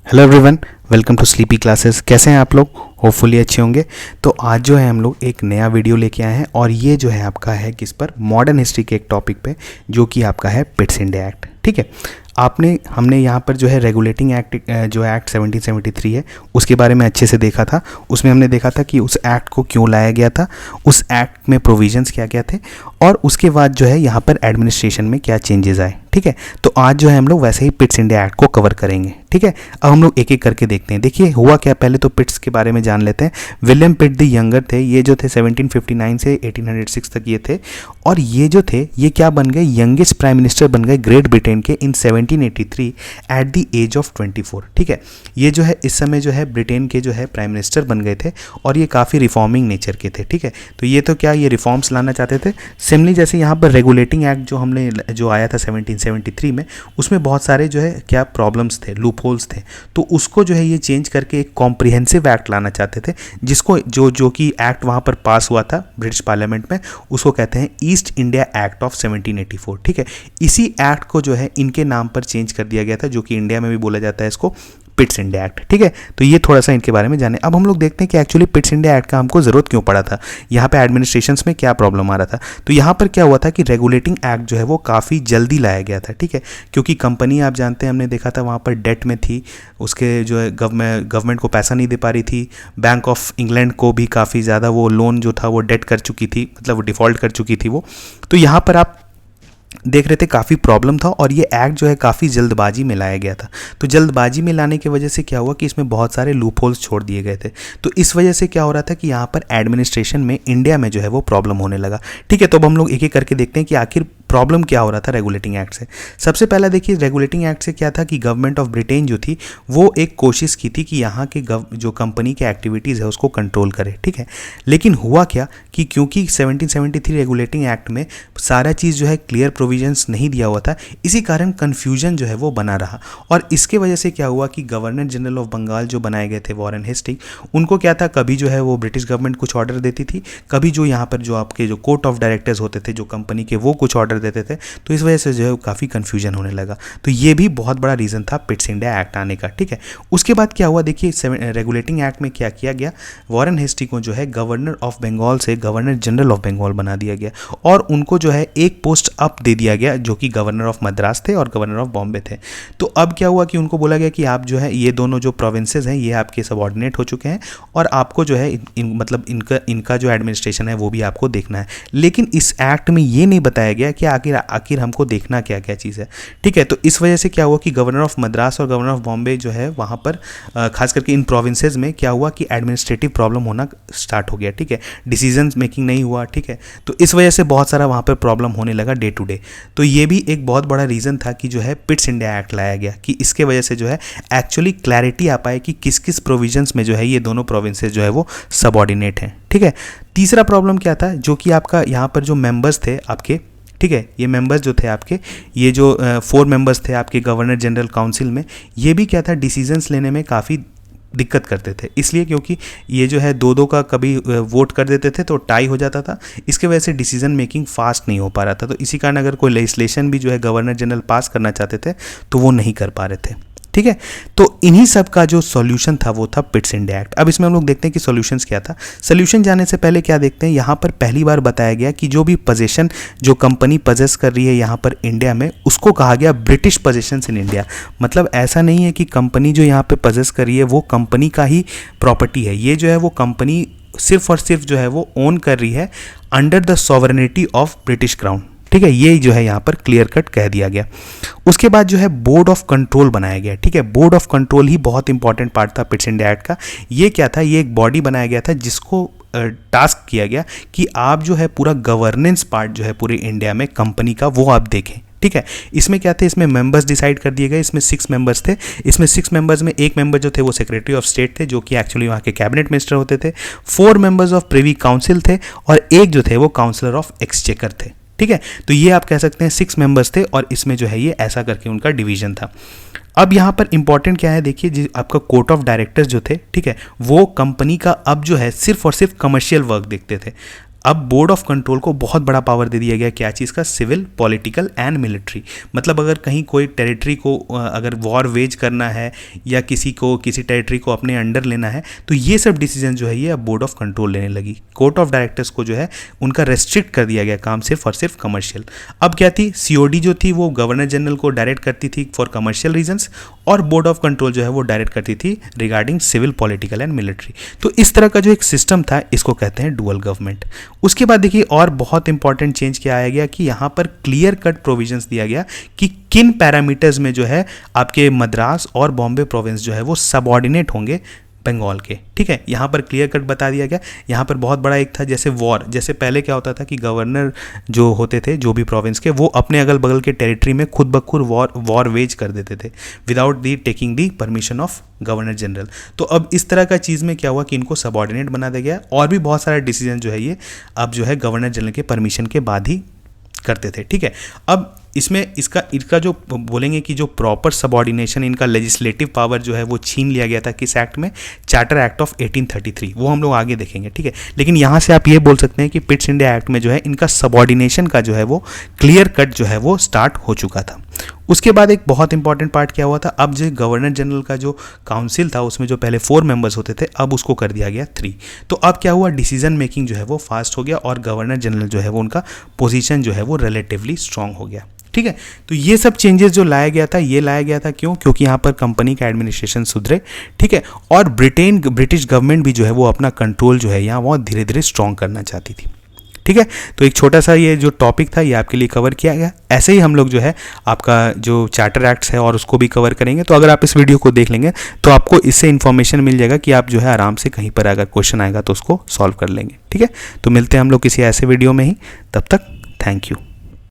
Hello everyone, welcome to sleepy classes. कैसे हैं आप लोग? होपफुली अच्छे होंगे। तो आज जो है हम लोग एक नया वीडियो लेके आए हैं और ये जो है आपका है किस पर, मॉडर्न हिस्ट्री के एक टॉपिक पे, जो कि आपका है पिट्स इंडिया एक्ट। ठीक है, हमने यहाँ पर जो है रेगुलेटिंग एक्ट, जो एक्ट 1773 है, उसके बारे में अच्छे से देखा था। उसमें हमने देखा था कि उस एक्ट को क्यों लाया गया था, उस एक्ट में प्रोविजंस क्या क्या थे, और उसके बाद जो है यहाँ पर एडमिनिस्ट्रेशन में क्या चेंजेस आए। ठीक है, तो आज जो है हम लोग वैसे ही पिट्स इंडिया एक्ट को कवर करेंगे। ठीक है, अब हम लोग एक एक करके देखते हैं। देखिए हुआ क्या, पहले तो पिट्स के बारे में जान लेते हैं। विलियम पिट द यंगर थे, ये जो थे 1759 से 1806 तक ये थे, और ये जो थे ये क्या बन गए, यंगेस्ट प्राइम मिनिस्टर बन गए ग्रेट ब्रिटेन के इन 1783 एट द एज ऑफ 24। ठीक है, ये जो है इस समय जो है ब्रिटेन के जो है प्राइम मिनिस्टर बन गए थे, और ये काफ़ी रिफॉर्मिंग नेचर के थे। ठीक है, तो ये तो क्या, ये रिफॉर्म्स लाना चाहते थे। सिमिलरली जैसे यहाँ पर रेगुलेटिंग एक्ट जो आया था 1773 में, उसमें बहुत सारे जो है क्या प्रॉब्लम्स थे, लूप होल्स थे, तो उसको जो है ये चेंज करके एक कॉम्प्रिहेंसिव एक्ट लाना चाहते थे, जिसको जो कि एक्ट वहाँ पर पास हुआ था ब्रिटिश पार्लियामेंट में, उसको कहते हैं ईस्ट इंडिया एक्ट ऑफ 1784। ठीक है, इसी एक्ट को जो है इनके नाम पर चेंज कर दिया गया था, जो कि इंडिया में भी बोला जाता है इसको पिट्स इंडिया एक्ट। ठीक है, तो ये थोड़ा सा इनके बारे में जाने। अब हम लोग देखते हैं कि एक्चुअली पिट्स इंडिया एक्ट का हमको ज़रूरत क्यों पड़ा था, यहाँ पे एडमिनिस्ट्रेशंस में क्या प्रॉब्लम आ रहा था। तो यहाँ पर क्या हुआ था कि रेगुलेटिंग एक्ट जो है वो काफ़ी जल्दी लाया गया था। ठीक है, क्योंकि कंपनी आप जानते हैं, हमने देखा था वहाँ पर डेट में थी, उसके जो है गवर्नमेंट को पैसा नहीं दे पा रही थी। बैंक ऑफ इंग्लैंड को भी काफ़ी ज़्यादा वो लोन जो था वो डेट कर चुकी थी, मतलब वो डिफ़ॉल्ट कर चुकी थी वो। तो यहाँ पर आप देख रहे थे काफ़ी प्रॉब्लम था, और ये एक्ट जो है काफ़ी जल्दबाजी में लाया गया था। तो जल्दबाजी में लाने की वजह से क्या हुआ कि इसमें बहुत सारे लूप होल्स छोड़ दिए गए थे। तो इस वजह से क्या हो रहा था कि यहाँ पर एडमिनिस्ट्रेशन में इंडिया में जो है वो प्रॉब्लम होने लगा। ठीक है, तो अब हम लोग एक एक करके देखते हैं कि आखिर प्रॉब्लम क्या हो रहा था रेगुलेटिंग एक्ट से। सबसे पहला देखिए, रेगुलेटिंग एक्ट से क्या था कि गवर्नमेंट ऑफ ब्रिटेन जो थी वो एक कोशिश की थी कि यहाँ के जो कंपनी के एक्टिविटीज़ है उसको कंट्रोल करे। ठीक है, लेकिन हुआ क्या कि क्योंकि 1773 रेगुलेटिंग एक्ट में सारा चीज़ जो है क्लियर प्रोविजंस नहीं दिया हुआ था, इसी कारण कन्फ्यूजन जो है वो बना रहा। और इसके वजह से क्या हुआ कि गवर्नर जनरल ऑफ बंगाल जो बनाए गए थे वॉरेन हेस्टिंग, उनको क्या था, कभी जो है वो ब्रिटिश गवर्नमेंट कुछ ऑर्डर देती थी, कभी जो यहाँ पर जो आपके जो कोर्ट ऑफ डायरेक्टर्स होते थे जो कंपनी के, वो कुछ ऑर्डर देते थे। तो इस वजह से जो है काफ़ी कन्फ्यूजन होने लगा। तो ये भी बहुत बड़ा रीज़न था पिट्स इंडिया एक्ट आने का। ठीक है, उसके बाद क्या हुआ, देखिए रेगुलेटिंग एक्ट में क्या किया गया, वॉरेन हेस्टिंग को जो है गवर्नर ऑफ बंगाल से गवर्नर जनरल ऑफ बंगाल बना दिया गया, और उनको जो है एक पोस्ट अप दे दिया गया, जो कि गवर्नर ऑफ मद्रास थे और गवर्नर ऑफ बॉम्बे थे। तो अब क्या हुआ कि उनको बोला गया कि आप जो है ये दोनों जो प्रोविंसेस हैं ये आपके सबऑर्डिनेट हो चुके हैं, और आपको जो है मतलब इनका जो एडमिनिस्ट्रेशन है वो भी आपको देखना है। लेकिन इस एक्ट में ये नहीं बताया गया कि आखिर हमको देखना क्या क्या चीज़ है। ठीक है, तो इस वजह से क्या हुआ कि गवर्नर ऑफ मद्रास और गवर्नर ऑफ बॉम्बे जो है वहाँ पर खास करके इन प्रोविंसेस में क्या हुआ कि एडमिनिस्ट्रेटिव प्रॉब्लम होना स्टार्ट हो गया। ठीक है, डिसीजन मेकिंग नहीं हुआ। ठीक है, तो इस वजह से बहुत सारा वहाँ पर प्रॉब्लम होने लगा डे टू डे। तो ये भी एक बहुत बड़ा रीज़न था कि जो है पिट्स इंडिया एक्ट लाया गया, कि इसके वजह से जो है एक्चुअली क्लैरिटी आ पाए कि किस किस प्रोविजंस में जो है ये दोनों प्रोविंसेस जो है वो सबऑर्डिनेट हैं। ठीक है, तीसरा प्रॉब्लम क्या था, जो कि आपका यहाँ पर जो मेंबर्स थे आपके, ठीक है, ये मेंबर्स जो थे आपके, ये जो 4 मेंबर्स थे आपके गवर्नर जनरल काउंसिल में, ये भी क्या था, डिसीजंस लेने में काफ़ी दिक्कत करते थे। इसलिए क्योंकि ये जो है दो का कभी वोट कर देते थे तो टाई हो जाता था, इसके वजह से डिसीजन मेकिंग फास्ट नहीं हो पा रहा था। तो इसी कारण अगर कोई लेजिस्लेशन भी जो है गवर्नर जनरल पास करना चाहते थे तो वो नहीं कर पा रहे थे। ठीक है, तो इन्हीं सब का जो सॉल्यूशन था वो था पिट्स इंडिया एक्ट। अब इसमें हम लोग देखते हैं कि सॉल्यूशंस क्या था। सॉल्यूशन जाने से पहले क्या देखते हैं, यहाँ पर पहली बार बताया गया कि जो भी पोजीशन जो कंपनी पजेस कर रही है यहाँ पर इंडिया में, उसको कहा गया ब्रिटिश पोजीशंस इन इंडिया। मतलब ऐसा नहीं है कि कंपनी जो यहाँ पे पजेस कर रही है वो कंपनी का ही प्रॉपर्टी है, ये जो है वो कंपनी सिर्फ और सिर्फ जो है वो ओन कर रही है under the sovereignty of British crown. ठीक है, ये जो है यहाँ पर क्लियर कट कह दिया गया। उसके बाद जो है बोर्ड ऑफ कंट्रोल बनाया गया। ठीक है, बोर्ड ऑफ कंट्रोल ही बहुत इंपॉर्टेंट पार्ट था पिट्स इंडिया एक्ट का। ये क्या था, ये एक बॉडी बनाया गया था जिसको टास्क किया गया कि आप जो है पूरा गवर्नेंस पार्ट जो है पूरे इंडिया में कंपनी का वो आप देखें। ठीक है, इसमें क्या थे, इसमें मेंबर्स डिसाइड कर दिए गए। इसमें 6 मेंबर्स थे। इसमें 6 मेंबर्स में एक मेंबर जो थे वो सेक्रेटरी ऑफ स्टेट थे, जो कि एक्चुअली वहाँ के कैबिनेट मिनिस्टर होते थे। 4 मेंबर्स ऑफ प्रिवी काउंसिल थे, और एक जो थे वो काउंसलर ऑफ एक्सचेकर थे। ठीक है, तो ये आप कह सकते हैं 6 मेंबर्स थे, और इसमें जो है ये ऐसा करके उनका डिवीजन था। अब यहाँ पर इंपॉर्टेंट क्या है, देखिए जी, आपका कोर्ट ऑफ डायरेक्टर्स जो थे, ठीक है, वो कंपनी का अब जो है सिर्फ और सिर्फ कमर्शियल वर्क देखते थे। अब बोर्ड ऑफ कंट्रोल को बहुत बड़ा पावर दे दिया गया, क्या चीज़ का, सिविल, पॉलिटिकल एंड मिलिट्री। मतलब अगर कहीं कोई टेरिटरी को अगर वॉर वेज करना है या किसी टेरिटरी को अपने अंडर लेना है, तो ये सब डिसीजन जो है ये अब बोर्ड ऑफ कंट्रोल लेने लगी। कोर्ट ऑफ डायरेक्टर्स को जो है उनका रेस्ट्रिक्ट कर दिया गया काम सिर्फ और सिर्फ कमर्शियल। अब क्या थी, सीओडी जो थी वो गवर्नर जनरल को डायरेक्ट करती थी फॉर कमर्शियल रीजंस, और बोर्ड ऑफ कंट्रोल जो है वो डायरेक्ट करती थी regarding civil, political and military. तो इस तरह का जो एक सिस्टम था इसको कहते हैं डुअल गवर्नमेंट। उसके बाद देखिए और बहुत इंपॉर्टेंट चेंज क्या आया गया कि यहाँ पर क्लियर कट प्रोविजंस दिया गया कि किन पैरामीटर्स में जो है आपके मद्रास और बॉम्बे प्रोविंस जो है वो सबऑर्डिनेट होंगे बंगाल के। ठीक है, यहाँ पर क्लियर कट बता दिया गया। यहाँ पर बहुत बड़ा एक था जैसे वॉर, जैसे पहले क्या होता था कि गवर्नर जो होते थे जो भी प्रोविंस के, वो अपने अगल बगल के टेरिटरी में खुद ब खुद वॉर वेज कर देते थे without the taking the permission of governor general. तो अब इस तरह का चीज़ में क्या हुआ कि इनको सबऑर्डिनेट बना दिया गया, और भी बहुत सारा डिसीजन जो है ये अब जो है गवर्नर जनरल के परमिशन के बाद ही करते थे। ठीक है, अब इसमें इसका जो बोलेंगे कि जो प्रॉपर सबऑर्डिनेशन, इनका लेजिस्लेटिव पावर जो है वो छीन लिया गया था किस एक्ट में, चार्टर एक्ट ऑफ 1833, वो हम लोग आगे देखेंगे। ठीक है, लेकिन यहाँ से आप ये बोल सकते हैं कि पिट्स इंडिया एक्ट में जो है इनका सबऑर्डिनेशन का जो है वो क्लियर कट जो है वो स्टार्ट हो चुका था। उसके बाद एक बहुत इंपॉर्टेंट पार्ट क्या हुआ था, अब जो गवर्नर जनरल का जो काउंसिल था उसमें जो पहले 4 मेंबर्स होते थे अब उसको कर दिया गया 3। तो अब क्या हुआ, डिसीजन मेकिंग जो है वो फास्ट हो गया और गवर्नर जनरल जो है वो उनका पोजीशन जो है वो रिलेटिवली स्ट्रांग हो गया। ठीक है, तो ये सब चेंजेस जो लाया गया था, ये लाया गया था क्यों, क्योंकि यहाँ पर कंपनी का एडमिनिस्ट्रेशन सुधरे। ठीक है, और ब्रिटिश गवर्नमेंट भी जो है वो अपना कंट्रोल जो है यहाँ वो धीरे धीरे स्ट्रांग करना चाहती थी। ठीक है, तो एक छोटा सा ये जो टॉपिक था ये आपके लिए कवर किया गया। ऐसे ही हम लोग जो है आपका जो चार्टर एक्ट्स है और उसको भी कवर करेंगे। तो अगर आप इस वीडियो को देख लेंगे तो आपको इससे इन्फॉर्मेशन मिल जाएगा कि आप जो है आराम से कहीं पर अगर क्वेश्चन आएगा तो उसको सॉल्व कर लेंगे। ठीक है, तो मिलते हैं हम लोग किसी ऐसे वीडियो में ही, तब तक थैंक यू।